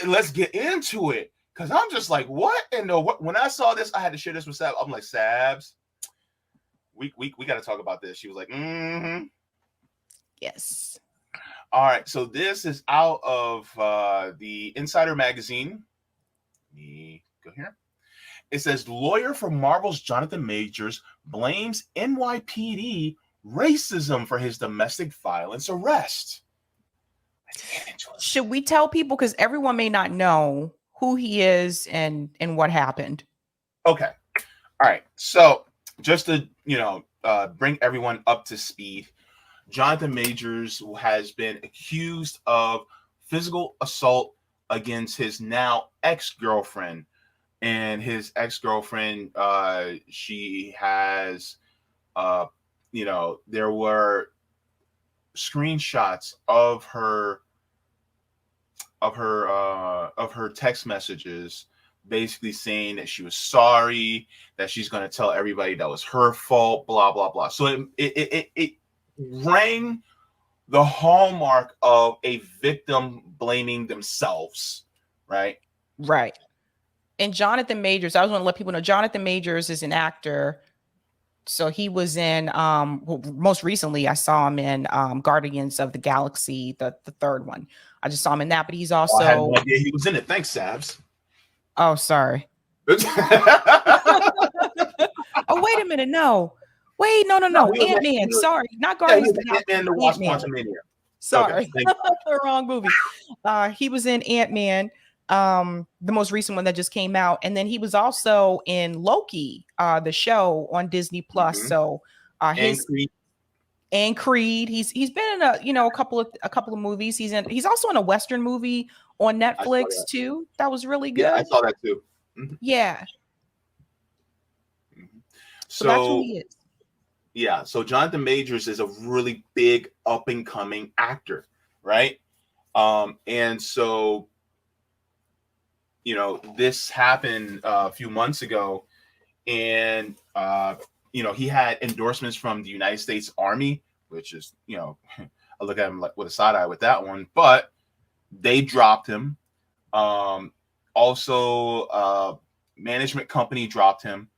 let's get into it, because I'm just like, what? And when I saw this, I had to share this with Sab. I'm like, Sabs, we got to talk about this. She was like, mm-hmm. Yes. All right, so this is out of the Insider magazine. Let me go here. It says, lawyer for Marvel's Jonathan Majors blames NYPD racism for his domestic violence arrest. Should we tell people, because everyone may not know who he is and what happened? Okay. All right. So just to, bring everyone up to speed, Jonathan Majors has been accused of physical assault against his now ex-girlfriend. And his ex-girlfriend, she has, there were screenshots of her text messages, basically saying that she was sorry, that she's going to tell everybody that was her fault, blah blah blah. So it rang the hallmark of a victim blaming themselves, right? Right. And Jonathan Majors, I was want to let people know Jonathan Majors is an actor. So he was in most recently I saw him in Guardians of the Galaxy, the third one. I just saw him in that, but he's also I had no idea he was in it. Thanks, Sabs. Oh, sorry. Oh, wait a minute. No. Wait, no. Ant-Man. Sorry. Not Guardians of the Galaxy. Ant-Man, the Wasp Quantumania. Sorry. Okay, the wrong movie. He was in Ant-Man, the most recent one that just came out, and then he was also in Loki, the show on Disney Plus. Mm-hmm. So and Creed. He's been in a couple of movies. He's also in a Western movie on Netflix too. That was really good. Yeah, I saw that too. Mm-hmm. Yeah. Mm-hmm. So that's who he is. Yeah, so Jonathan Majors is a really big up and coming actor, right? And so, this happened a few months ago, and he had endorsements from the United States Army, which is, I look at him like with a side eye with that one, but they dropped him. Also, management company dropped him.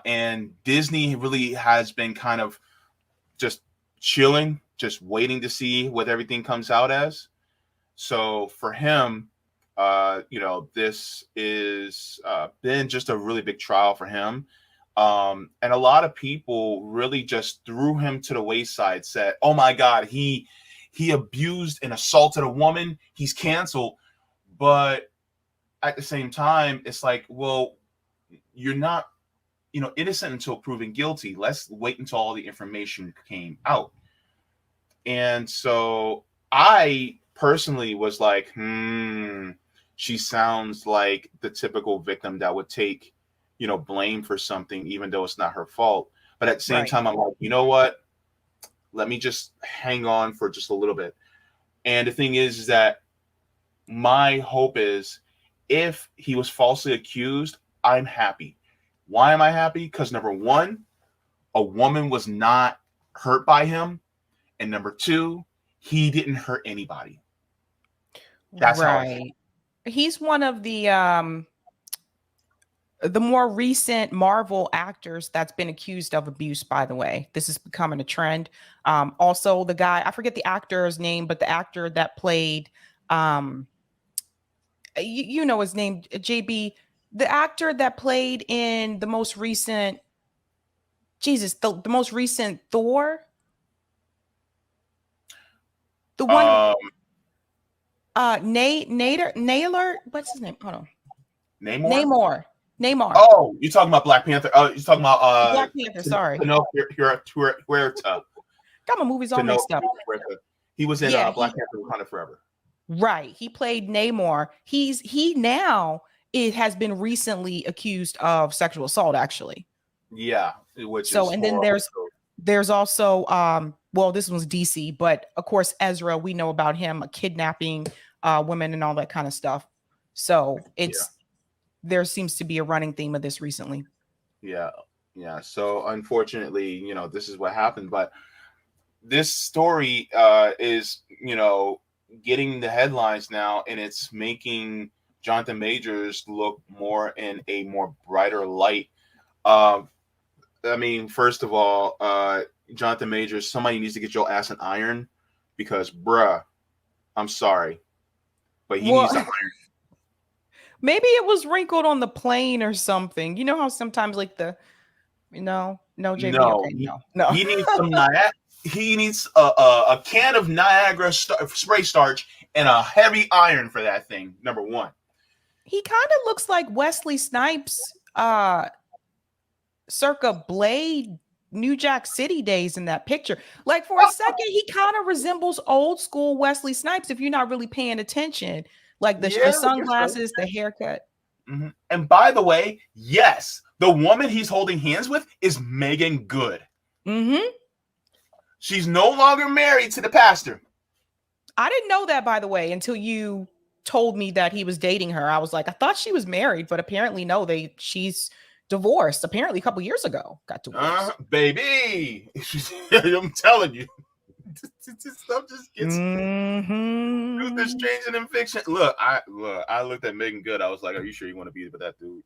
And Disney really has been kind of just chilling, just waiting to see what everything comes out as. So for him, this is been just a really big trial for him. And a lot of people really just threw him to the wayside, said, oh my God, he abused and assaulted a woman. He's canceled. But at the same time, it's like, well, you're not, innocent until proven guilty. Let's wait until all the information came out. And so I personally was like, she sounds like the typical victim that would take, blame for something, even though it's not her fault. But at the same time, I'm like, you know what? Let me just hang on for just a little bit. And the thing is that my hope is, if he was falsely accused, I'm happy. Why am I happy? Because number one, a woman was not hurt by him. And number two, he didn't hurt anybody. That's how I feel. He's one of the more recent Marvel actors that's been accused of abuse, by the way. This is becoming a trend. Also, the guy, I forget the actor's name, but the actor that played, you know his name, Jaybe, the actor that played in the most recent, the most recent Thor. The one, Naylor, what's his name? Hold on. Namor. Oh, you're talking about Black Panther. Oh, you're talking about Black Panther. Sorry. Got my movies all mixed up. He was in Black Panther: Wakanda Forever. Right. He played Namor. He now has been recently accused of sexual assault, actually. Yeah. Then there's also this one's DC, but of course Ezra, we know about him kidnapping women and all that kind of stuff. So there seems to be a running theme of this recently. Yeah. So unfortunately, this is what happened. But this story is, getting the headlines now, and it's making Jonathan Majors look more in a more brighter light. Uh, I mean, first of all, Jonathan Majors, somebody needs to get your ass an iron because, bruh, I'm sorry, but he Well, needs to iron. maybe it was wrinkled on the plane or something. You know how sometimes like no, JB, No, okay, no. he needs some Niagara. He needs a can of Niagara spray starch and a heavy iron for that thing. Number one. He kind of looks like Wesley Snipes, circa Blade, New Jack City days in that picture. Like for a second, he kind of resembles old school Wesley Snipes if you're not really paying attention. Like Yeah, the I guess so. sunglasses, the haircut. Mm-hmm. And by the way, yes, the woman he's holding hands with is Megan Good. Mm-hmm. She's no longer married to the pastor. I didn't know that, by the way, until you told me that he was dating her. I was like, I thought she was married, but apparently no, she's divorced. Apparently a couple years ago got divorced. Baby, I'm telling you, this stuff just gets they're Mm-hmm. stranger than fiction. I looked at Megan Good. I was like, "Are you sure you want to be with that dude?"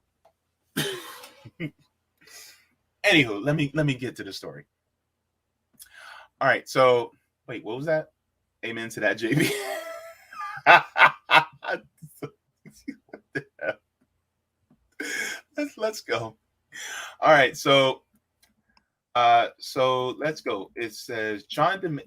Anywho, let me get to the story. All right, so wait, what was that? Amen to that, Jaybe. let's go. All right, so let's go. It says Jonathan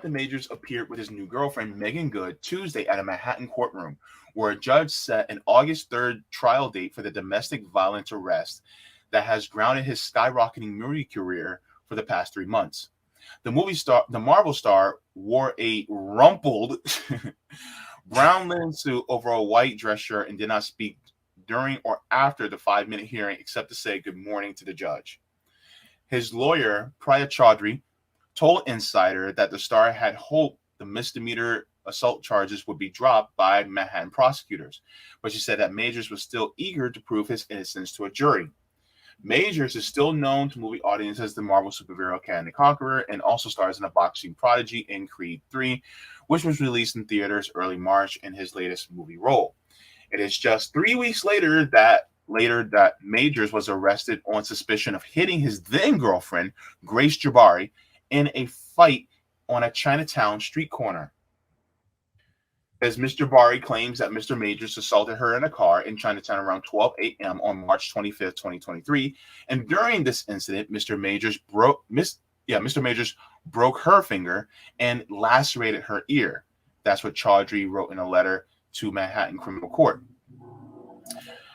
Majors appeared with his new girlfriend Megan Good Tuesday at a Manhattan courtroom, where a judge set an August 3rd trial date for the domestic violence arrest that has grounded his skyrocketing movie career for the past 3 months. The Marvel star, wore a rumpled brown linen suit over a white dress shirt and did not speak during or after the 5-minute hearing except to say good morning to the judge. His lawyer, Priya Chaudhry, told Insider that the star had hoped the misdemeanor assault charges would be dropped by Manhattan prosecutors, but she said that Majors was still eager to prove his innocence to a jury. Majors is still known to movie audiences as the Marvel superhero Kang the Conqueror and also stars in a boxing prodigy in Creed 3, which was released in theaters early March in his latest movie role. It is just 3 weeks later that Majors was arrested on suspicion of hitting his then girlfriend, Grace Jabari, in a fight on a Chinatown street corner. As Mr. Bari claims that Mr. Majors assaulted her in a car in Chinatown around 12 a.m. on March 25th, 2023. And during this incident, Mr. Majors broke her finger and lacerated her ear. That's what Chaudhry wrote in a letter to Manhattan Criminal Court.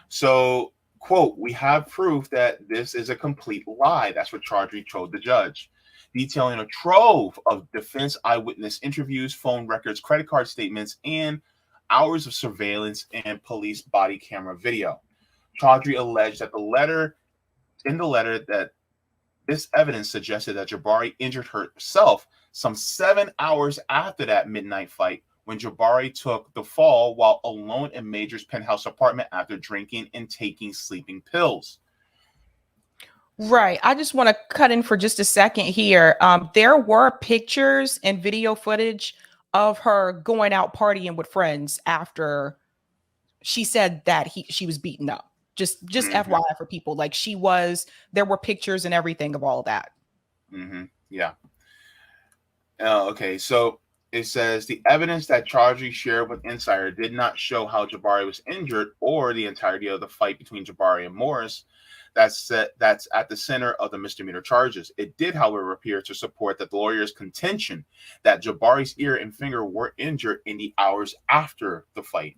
So, quote, "We have proof that this is a complete lie." That's what Chaudhry told the judge, detailing a trove of defense eyewitness interviews, phone records, credit card statements, and hours of surveillance and police body camera video. Chaudhry alleged that in the letter that this evidence suggested that Jabari injured herself some 7 hours after that midnight fight when Jabari took the fall while alone in Major's penthouse apartment after drinking and taking sleeping pills. Right. I just want to cut in for just a second here. There were pictures and video footage of her going out partying with friends after she said that she was beaten up. Just FYI for people. Like there were pictures and everything of all that. Yeah. Okay. So it says the evidence that Chaudhry shared with Insider did not show how Jabari was injured or the entirety of the fight between Jabari and Morris. That's at the center of the misdemeanor charges. It did, however, appear to support that the lawyer's contention that Jabari's ear and finger were injured in the hours after the fight.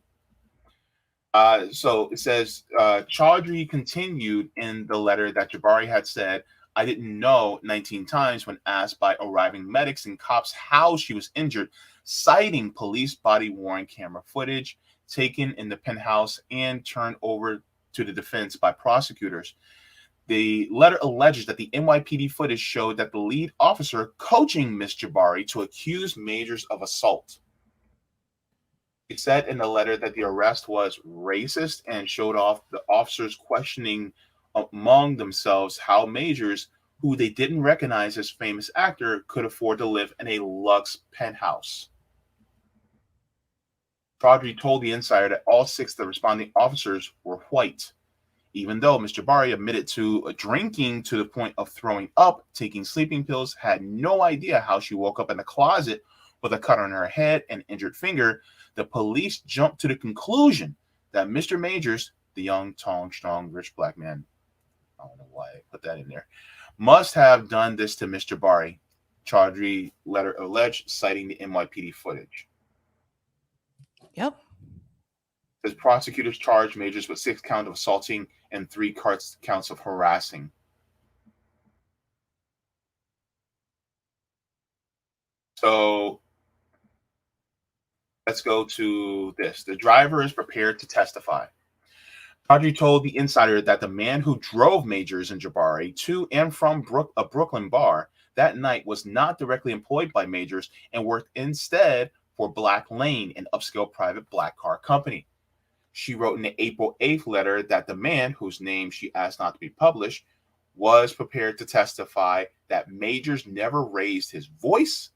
So it says Chaudhry continued in the letter that Jabari had said, "I didn't know" 19 times when asked by arriving medics and cops how she was injured, citing police body-worn camera footage taken in the penthouse and turned over to the defense by prosecutors. The letter alleges that the NYPD footage showed that the lead officer coaching Miss Jabari to accuse Majors of assault. It said in the letter that the arrest was racist and showed off the officers questioning among themselves how Majors who they didn't recognize as famous actor, could afford to live in a luxe penthouse. Chaudhry told the Insider that all 6 of the responding officers were white, even though Mr. Jabari admitted to drinking to the point of throwing up, taking sleeping pills, had no idea how she woke up in the closet with a cut on her head and injured finger. The police jumped to the conclusion that Mr. Majors, the young, tall, strong, rich black man, I don't know why I put that in there, must have done this to Mr. Jabari, Chaudhry letter alleged, citing the NYPD footage. Yep. As prosecutors charged Majors with 6 counts of assaulting and 3 counts of harassing. So let's go to this. The driver is prepared to testify. Chaudhry told the Insider that the man who drove Majors and Jabari to and from a Brooklyn bar that night was not directly employed by Majors and worked instead for Black Lane, an upscale private black car company. She wrote in the April 8th letter that the man, whose name she asked not to be published, was prepared to testify that Majors never raised his voice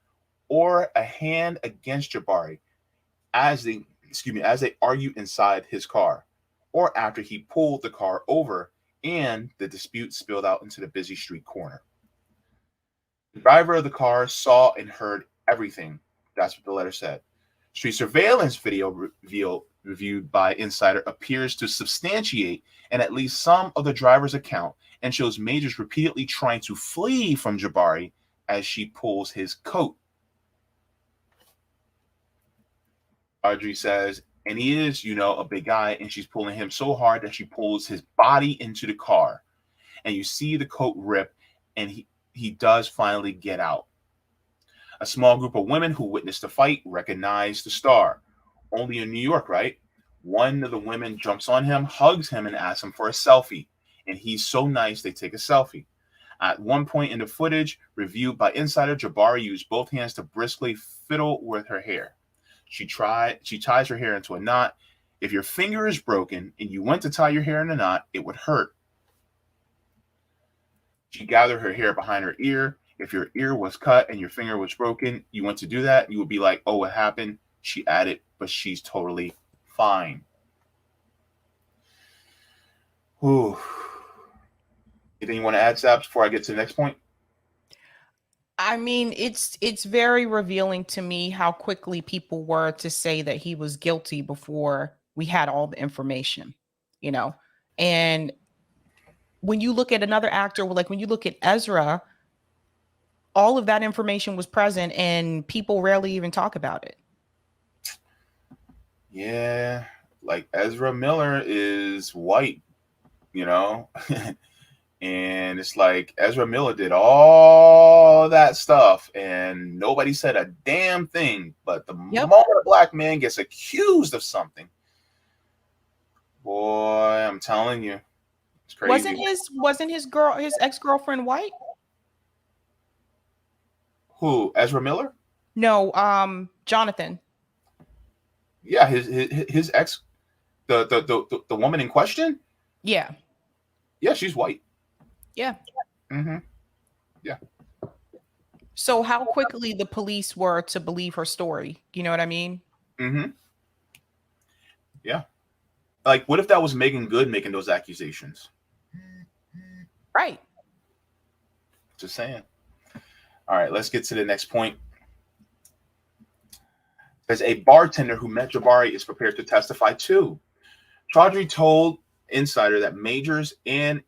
or a hand against Jabari as they argued inside his car, or after he pulled the car over and the dispute spilled out into the busy street corner. The driver of the car saw and heard everything. That's what the letter said. Street surveillance video reviewed by Insider appears to substantiate and at least some of the driver's account and shows Majors repeatedly trying to flee from Jabari as she pulls his coat. Audrey says, and he is, a big guy, and she's pulling him so hard that she pulls his body into the car. And you see the coat rip, and he does finally get out. A small group of women who witnessed the fight recognize the star. Only in New York, right? One of the women jumps on him, hugs him, and asks him for a selfie. And he's so nice, they take a selfie. At one point in the footage, reviewed by Insider, Jabari used both hands to briskly fiddle with her hair. She ties her hair into a knot. If your finger is broken and you went to tie your hair in a knot, it would hurt. She gathered her hair behind her ear. If your ear was cut and your finger was broken, you went to do that, you would be like, oh, what happened? She added, but she's totally fine. Ooh. Anything you want to add, Sabs, before I get to the next point? I mean, it's very revealing to me how quickly people were to say that he was guilty before we had all the information, And when you look at another actor, like when you look at Ezra, all of that information was present and people rarely even talk about it. Yeah, like Ezra Miller is white, And it's like Ezra Miller did all that stuff and nobody said a damn thing. But the moment a black man gets accused of something, boy, I'm telling you, it's crazy. Wasn't his ex-girlfriend white? Who? Ezra Miller? No, Jonathan. Yeah, his ex, the woman in question? Yeah. Yeah, she's white. Yeah. Mm-hmm. Yeah. So how quickly the police were to believe her story? You know what I mean? Mm-hmm. Yeah. Like, what if that was Megan Good making those accusations? Right. Just saying. All right, let's get to the next point. There's a bartender who met Jabari is prepared to testify too. Chaudhry told Insider that Majors and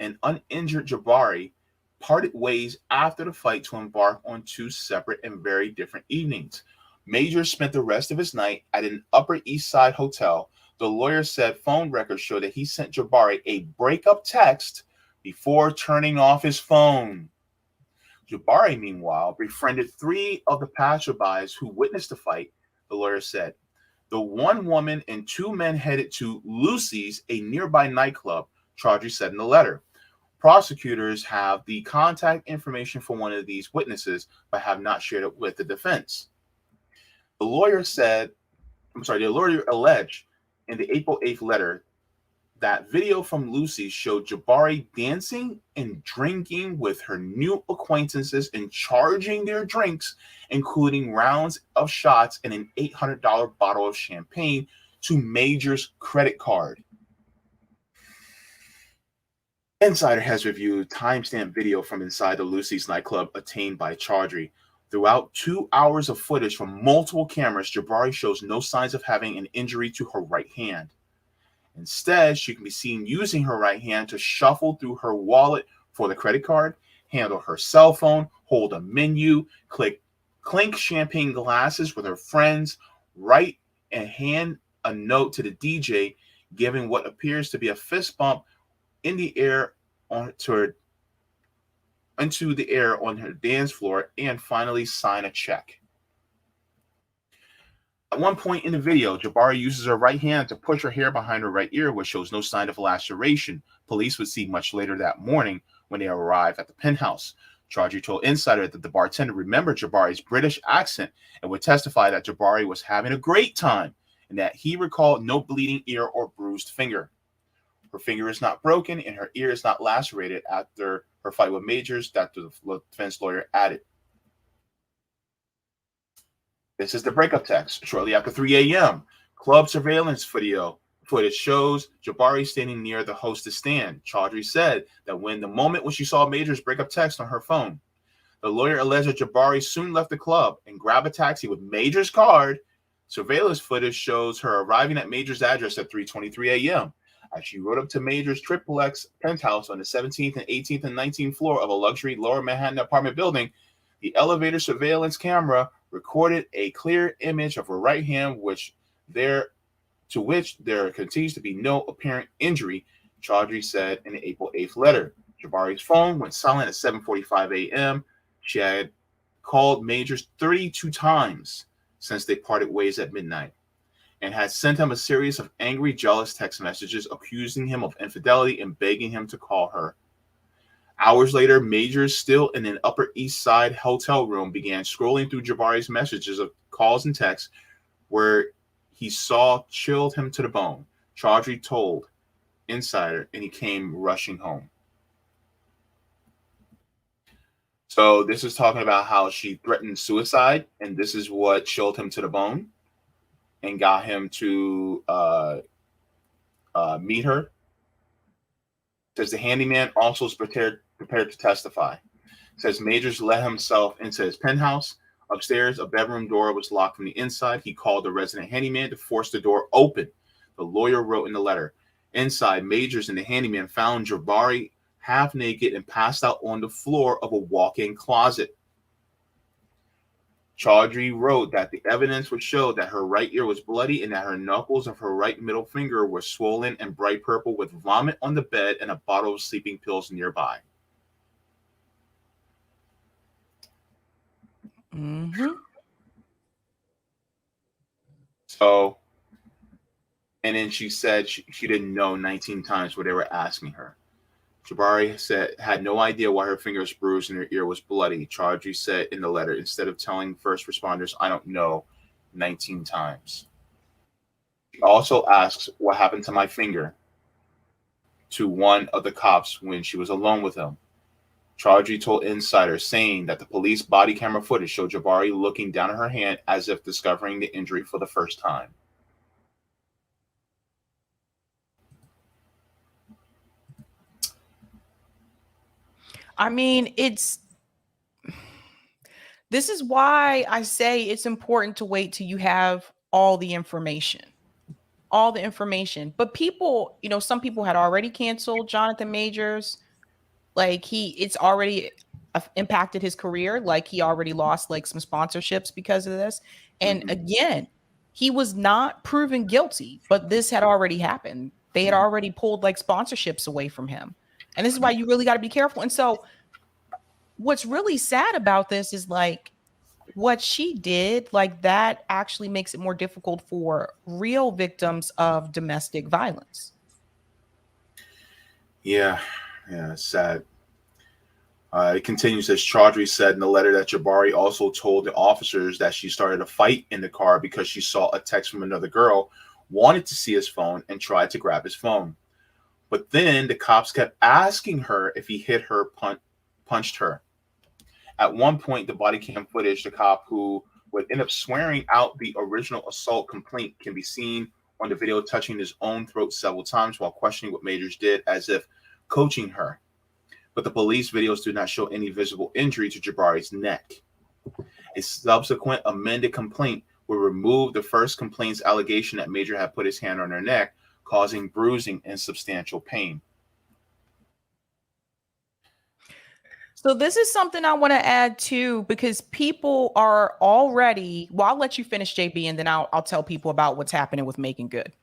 an uninjured Jabari parted ways after the fight to embark on 2 separate and very different evenings. Majors spent the rest of his night at an Upper East Side hotel. The lawyer said phone records show that he sent Jabari a breakup text before turning off his phone. Jabari, meanwhile, befriended 3 of the passerbys who witnessed the fight, the lawyer said. The 1 woman and 2 men headed to Lucy's, a nearby nightclub, Chaudhry said in the letter. Prosecutors have the contact information for one of these witnesses, but have not shared it with the defense. The lawyer alleged in the April 8th letter That video from Lucy showed Jabari dancing and drinking with her new acquaintances and charging their drinks, including rounds of shots and an $800 bottle of champagne, to Major's credit card. Insider has reviewed timestamp video from inside the Lucy's nightclub obtained by Chaudhry. Throughout 2 hours of footage from multiple cameras, Jabari shows no signs of having an injury to her right hand. Instead, she can be seen using her right hand to shuffle through her wallet for the credit card, handle her cell phone, hold a menu, clink champagne glasses with her friends, write and hand a note to the DJ, giving what appears to be a fist bump in the air into the air on her dance floor, and finally sign a check. At one point in the video, Jabari uses her right hand to push her hair behind her right ear, which shows no sign of laceration. Police would see much later that morning when they arrive at the penthouse. Chaudhry told Insider that the bartender remembered Jabari's British accent and would testify that Jabari was having a great time and that he recalled no bleeding ear or bruised finger. Her finger is not broken and her ear is not lacerated after her fight with Majors, that the defense lawyer added. This is the breakup text. Shortly after 3 a.m., club surveillance footage shows Jabari standing near the hostess stand. Chaudhry said that when she saw Majors breakup text on her phone, the lawyer alleged that Jabari soon left the club and grabbed a taxi with Majors' card. Surveillance footage shows her arriving at Majors' address at 3:23 a.m. as she rode up to Majors' XXX penthouse on the 17th and 18th and 19th floor of a luxury Lower Manhattan apartment building. The elevator surveillance camera recorded a clear image of her right hand, to which there continues to be no apparent injury, Chaudhry said in the April 8th letter. Jabari's phone went silent at 7:45 a.m. She had called Majors 32 times since they parted ways at midnight and had sent him a series of angry, jealous text messages accusing him of infidelity and begging him to call her. Hours later, Majors, still in an Upper East Side hotel room, began scrolling through Jabari's messages of calls and texts where he saw chilled him to the bone. Chaudhry told Insider, and he came rushing home. So this is talking about how she threatened suicide, and this is what chilled him to the bone and got him to meet her. Says the handyman also is prepared to testify. Says Majors let himself into his penthouse. Upstairs, a bedroom door was locked from the inside. He called the resident handyman to force the door open. The lawyer wrote in the letter. Inside, Majors and the handyman found Jabari half naked and passed out on the floor of a walk-in closet. Chaudhry wrote that the evidence would show that her right ear was bloody and that her knuckles of her right middle finger were swollen and bright purple with vomit on the bed and a bottle of sleeping pills nearby. Mm-hmm. So, and then she said she didn't know 19 times what they were asking her. Jabari had no idea why her finger was bruised and her ear was bloody. Chaudhry said in the letter, instead of telling first responders, I don't know, 19 times. She also asks what happened to my finger to one of the cops when she was alone with him. Chaudhry told Insider, saying that the police body camera footage showed Jabari looking down at her hand as if discovering the injury for the first time. I mean, this is why I say it's important to wait till you have all the information. But people, some people had already canceled Jonathan Majors. Like it's already impacted his career. Like he already lost like some sponsorships because of this. And again, he was not proven guilty, but this had already happened. They had already pulled like sponsorships away from him. And this is why you really got to be careful. And so what's really sad about this is like what she did, like that actually makes it more difficult for real victims of domestic violence. Yeah, it's sad. It continues, as Chaudhry said in the letter, that Jabari also told the officers that she started a fight in the car because she saw a text from another girl, wanted to see his phone, and tried to grab his phone. But then the cops kept asking her if he hit her, punched her. At one point, the body cam footage, the cop who would end up swearing out the original assault complaint can be seen on the video touching his own throat several times while questioning what Majors did, as if coaching her. But the police videos do not show any visible injury to Jabari's neck. A subsequent amended complaint would remove the first complaint's allegation that Major had put his hand on her neck, causing bruising and substantial pain. So this is something I want to add too, because people are already, well, I'll let you finish, JB, and then I'll tell people about what's happening with Making Good.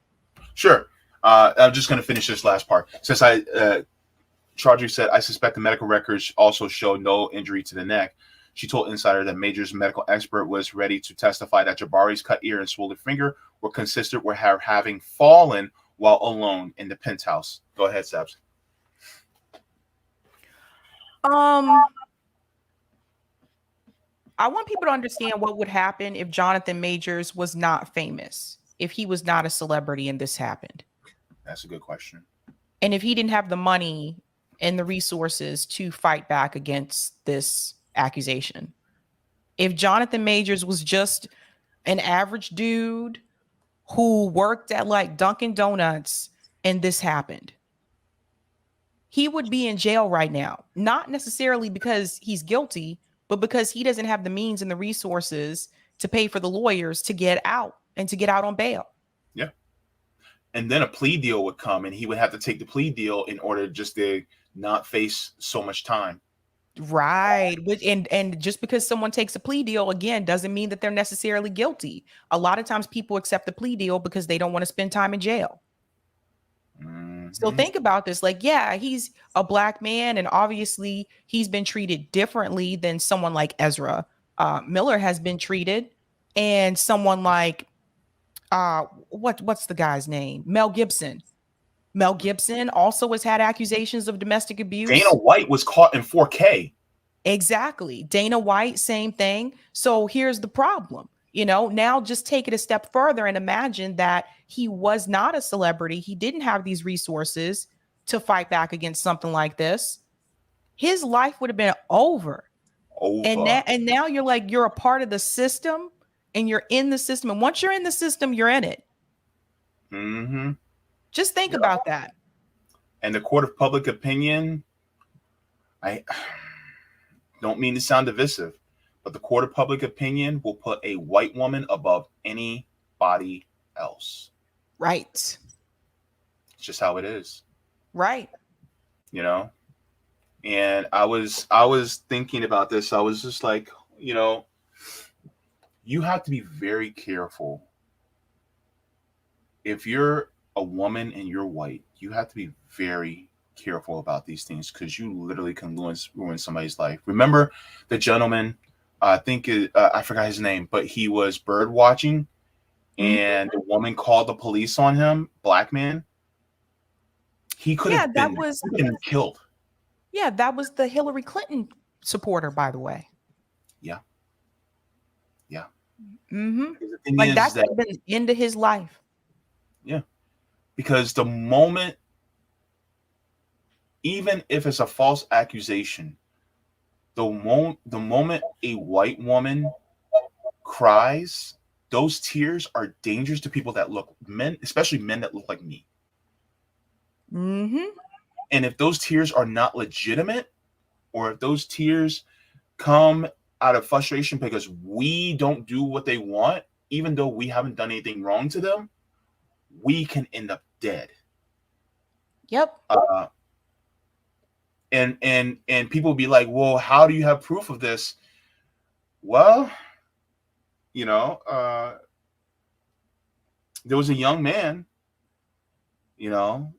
Sure. I'm just going to finish this last part. Since Chaudhry said, I suspect the medical records also show no injury to the neck. She told Insider that Major's medical expert was ready to testify that Jabari's cut ear and swollen finger were consistent with her having fallen while alone in the penthouse. Go ahead, Sabs. I want people to understand what would happen if Jonathan Majors was not famous, if he was not a celebrity and this happened. That's a good question. And if he didn't have the money and the resources to fight back against this accusation. If Jonathan Majors was just an average dude who worked at like Dunkin' Donuts and this happened, he would be in jail right now, not necessarily because he's guilty, but because he doesn't have the means and the resources to pay for the lawyers to get out and to get out on bail. Yeah. And then a plea deal would come and he would have to take the plea deal in order just to not face so much time. Right. And just because someone takes a plea deal, again, doesn't mean that they're necessarily guilty. A lot of times people accept the plea deal because they don't want to spend time in jail. So think about this. Like, yeah, he's a black man, and obviously he's been treated differently than someone like Ezra Miller has been treated, and someone like what's the guy's name? Mel Gibson. Mel Gibson also has had accusations of domestic abuse. Dana White was caught in 4K. Exactly. Dana White, same thing. So here's the problem. You know, now just take it a step further and imagine that he was not a celebrity. He didn't have these resources to fight back against something like this. His life would have been over. And now you're like, you're a part of the system and you're in the system. And once you're in the system, you're in it. Mm-hmm. Just think about that. And the court of public opinion, I don't mean to sound divisive, but the court of public opinion will put a white woman above anybody else. Right. It's just how it is. Right. You know? And I was thinking about this. I was just like, you know, you have to be very careful. If you're a woman and you're white, you have to be very careful about these things because you literally can ruin somebody's life. Remember the gentleman, I think I forgot his name, but he was bird watching and the woman called the police on him, black man. He could have been killed. Yeah, that was the Hillary Clinton supporter, by the way. Yeah. Yeah. Mm-hmm. Like that's been the end of his life. Yeah. Because the moment, even if it's a false accusation, the moment a white woman cries, those tears are dangerous to people that look men, especially men that look like me. Mm-hmm. And if those tears are not legitimate, or if those tears come out of frustration because we don't do what they want, even though we haven't done anything wrong to them, we can end up dead. Yep. And people be like, well, how do you have proof of this? Well, you know, there was a young man, you know,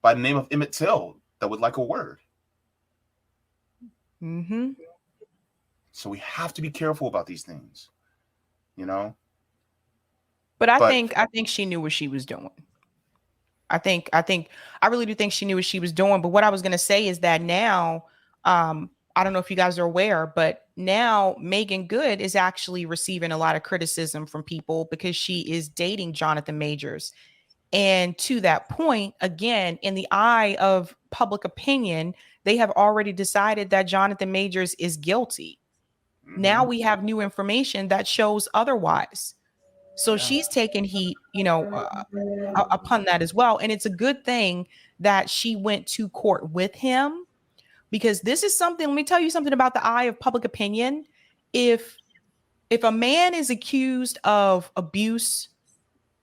by the name of Emmett Till that would like a word. Mm-hmm. So we have to be careful about these things, you know. But I think she knew what she was doing. I really do think she knew what she was doing. But what I was going to say is that now, I don't know if you guys are aware, but now Megan Good is actually receiving a lot of criticism from people because she is dating Jonathan Majors. And to that point, again, in the eye of public opinion, they have already decided that Jonathan Majors is guilty. Now we have new information that shows otherwise. So Yeah. she's taken heat, upon that as well. And it's a good thing that she went to court with him, because this is something, let me tell you something about the eye of public opinion. If a man is accused of abuse,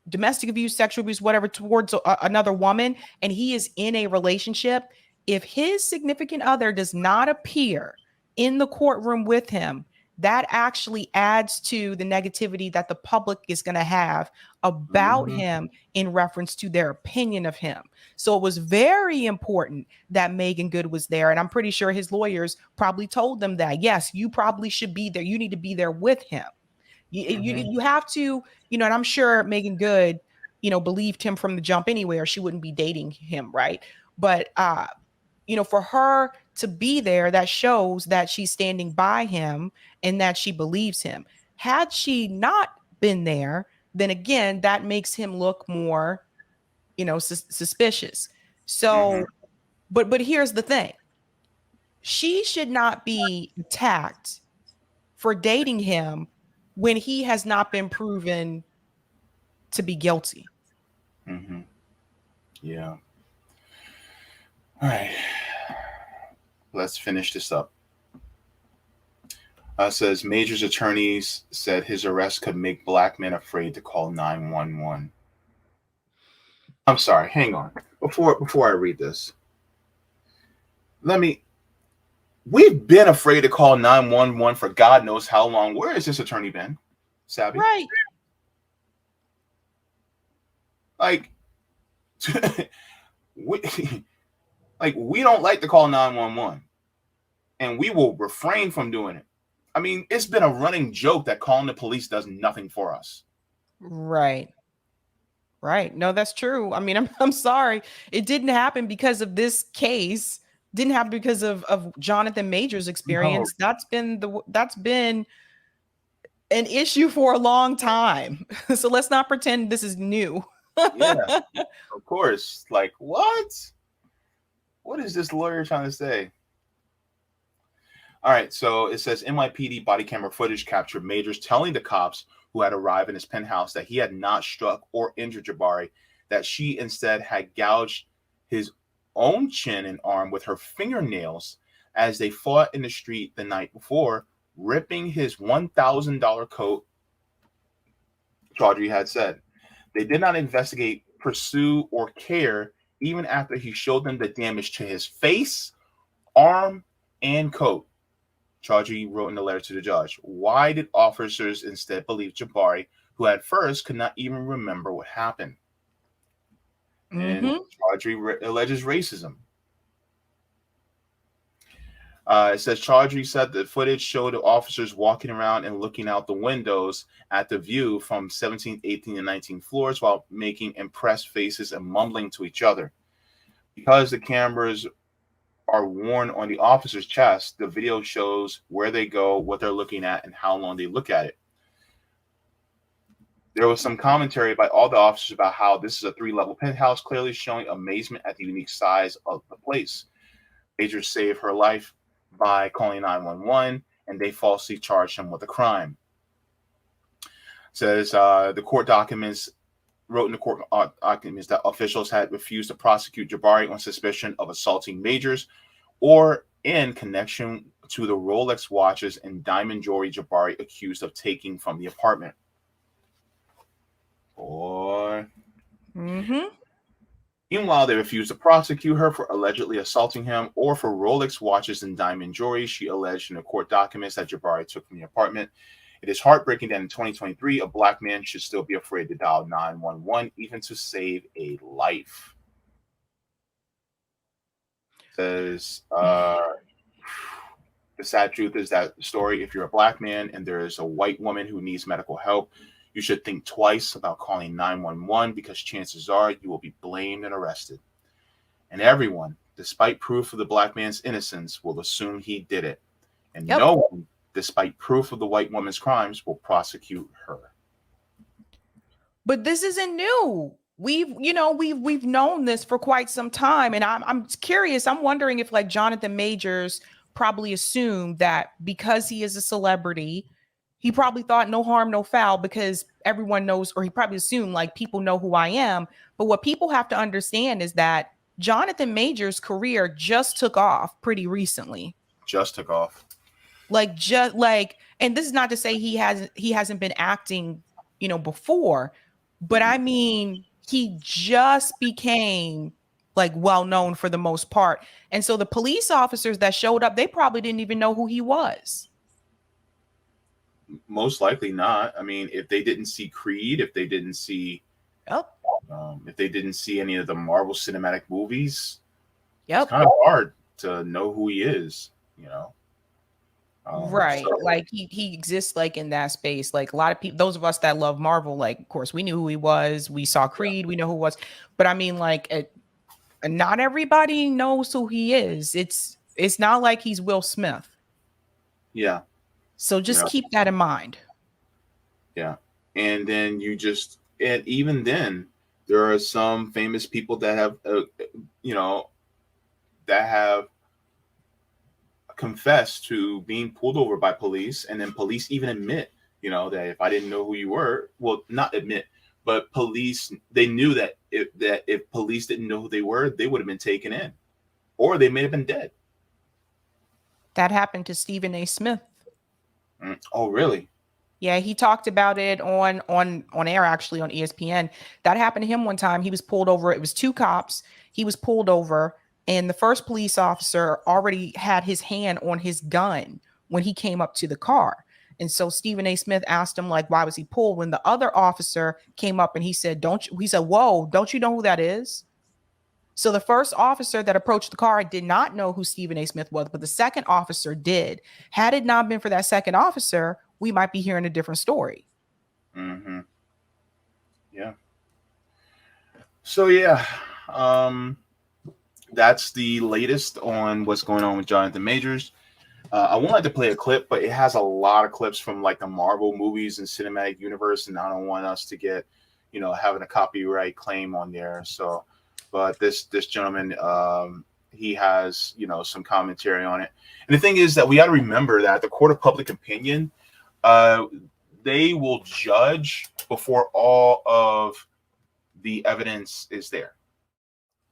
domestic abuse, sexual abuse, whatever, towards another woman, and he is in a relationship, if his significant other does not appear in the courtroom with him, that actually adds to the negativity that the public is going to have about him in reference to their opinion of him. So it was very important that Megan Good was there. And I'm pretty sure his lawyers probably told them that, yes, you probably should be there. You need to be there with him. You have to, and I'm sure Megan Good, believed him from the jump anyway, or she wouldn't be dating him, right? But for her to be there, that shows that she's standing by him and that she believes him. Had she not been there, then again, that makes him look more, suspicious. So, but here's the thing. She should not be attacked for dating him when he has not been proven to be guilty. Yeah. All right. Let's finish this up. Says Major's attorneys said his arrest could make black men afraid to call 911. I'm sorry. Hang on. Before I read this, we've been afraid to call 911 for God knows how long. Where has this attorney been, Sabby? Right. Like, we don't like to call 911, and we will refrain from doing it. I mean, it's been a running joke that calling the police does nothing for us. Right. No, that's true. I mean, I'm sorry. It didn't happen because of this case. Didn't happen because of Jonathan Major's experience. No. That's been an issue for a long time. So let's not pretend this is new. Yeah, of course. Like, what? What is this lawyer trying to say? All right, so it says NYPD body camera footage captured Majors telling the cops who had arrived in his penthouse that he had not struck or injured Jabari, that she instead had gouged his own chin and arm with her fingernails as they fought in the street the night before, ripping his $1,000 coat, Chaudhry had said. They did not investigate, pursue, or care even after he showed them the damage to his face, arm, and coat. Chaudhry wrote in the letter to the judge. Why did officers instead believe Jabari, who at first could not even remember what happened? And Chaudhry alleges racism. It says Chaudhry said the footage showed the officers walking around and looking out the windows at the view from 17th, 18th, and 19th floors while making impressed faces and mumbling to each other. Because the cameras are worn on the officer's chest, the video shows where they go, what they're looking at, and how long they look at it. There was some commentary by all the officers about how this is a 3-level penthouse, clearly showing amazement at the unique size of the place. Major saved her life by calling 911, and they falsely charged him with a crime. Says the court documents wrote in the court documents that officials had refused to prosecute Jabari on suspicion of assaulting Majors or in connection to the Rolex watches and diamond jewelry Jabari accused of taking from the apartment. Boy. Meanwhile, they refused to prosecute her for allegedly assaulting him or for Rolex watches and diamond jewelry she alleged in the court documents that Jabari took from the apartment. It is heartbreaking that in 2023, a black man should still be afraid to dial 911, even to save a life. Says, the sad truth is that story, if you're a black man and there is a white woman who needs medical help, you should think twice about calling 911 because chances are you will be blamed and arrested. And everyone, despite proof of the black man's innocence, will assume he did it. And no one, despite proof of the white woman's crimes, will prosecute her. But this isn't new. we've known this for quite some time, and I'm curious. I'm wondering if like Jonathan Majors probably assumed that because he is a celebrity, he probably thought no harm, no foul because everyone knows, or he probably assumed like people know who I am. But what people have to understand is that Jonathan Majors' career just took off pretty recently. Just took off. And this is not to say he hasn't been acting, before, but I mean, he just became like well known for the most part. And so the police officers that showed up, they probably didn't even know who he was. Most likely not. I mean, if they didn't see Creed, if they didn't see if they didn't see any of the Marvel cinematic movies, it's kind of hard to know who he is, Right. So, like he exists like in that space. Like a lot of people, those of us that love Marvel, like of course we knew who he was. We saw Creed, we know who he was. But I mean, like not everybody knows who he is. It's not like he's Will Smith. Yeah. So just keep that in mind. Yeah. And then and even then, there are some famous people that have, that have confessed to being pulled over by police, and then police even admit, that if I didn't know who you were, well, not admit, but police, they knew that if police didn't know who they were, they would have been taken in, or they may have been dead. That happened to Stephen A. Smith. Oh, really? Yeah, he talked about it on air, actually, on ESPN. That happened to him one time. He was pulled over. It was two cops. He was pulled over, and the first police officer already had his hand on his gun when he came up to the car. And so Stephen A. Smith asked him, like, why was he pulled? When the other officer came up and he said, whoa, don't you know who that is? So the first officer that approached the car did not know who Stephen A. Smith was, but the second officer did. Had it not been for that second officer, we might be hearing a different story. Mm-hmm. Yeah. So, yeah. That's the latest on what's going on with Jonathan Majors. I wanted to play a clip, but it has a lot of clips from like the Marvel movies and cinematic universe, and I don't want us to get, having a copyright claim on there. So, but this gentleman, he has, some commentary on it. And the thing is that we got to remember that the court of public opinion, they will judge before all of the evidence is there.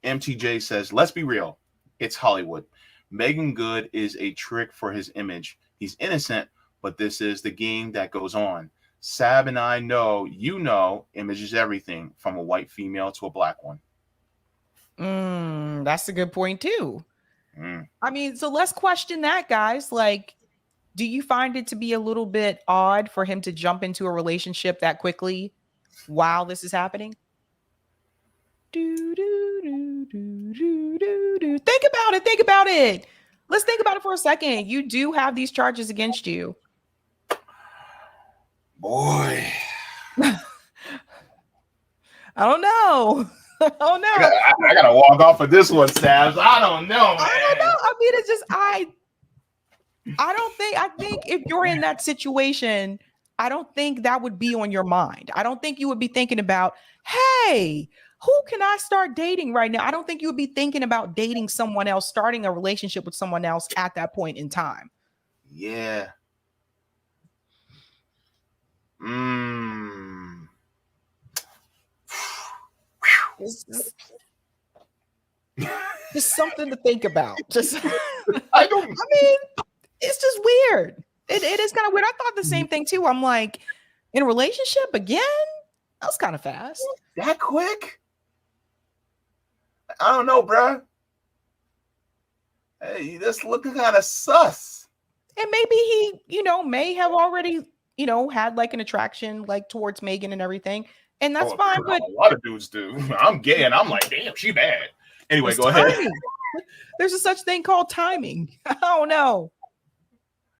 MTJ says, let's be real. It's Hollywood. Megan Good is a trick for his image. He's innocent, but this is the game that goes on. Sab and I know, image is everything, from a white female to a black one. That's a good point too. I mean, so let's question that, guys. Like, do you find it to be a little bit odd for him to jump into a relationship that quickly while this is happening? Think about it. Let's think about it for a second. You do have these charges against you. Boy. I don't know. I gotta walk off of this one, Stabs. I don't know, man. I don't know. I mean, it's just I think if you're in that situation, I don't think that would be on your mind. I don't think you would be thinking about, hey, who can I start dating right now? I don't think you would be thinking about dating someone else, starting a relationship with someone else at that point in time. Yeah. Just something to think about. It's just weird. It is kind of weird. I thought the same thing too. I'm like, in a relationship again? That was kind of fast. That quick? I don't know, bro. Hey, that's looking kind of sus. And maybe he, may have already, had like an attraction like towards Megan and everything. And that's fine. But a lot of dudes do. I'm gay and I'm like, damn, she bad. Anyway, go ahead. There's a such thing called timing. I don't know.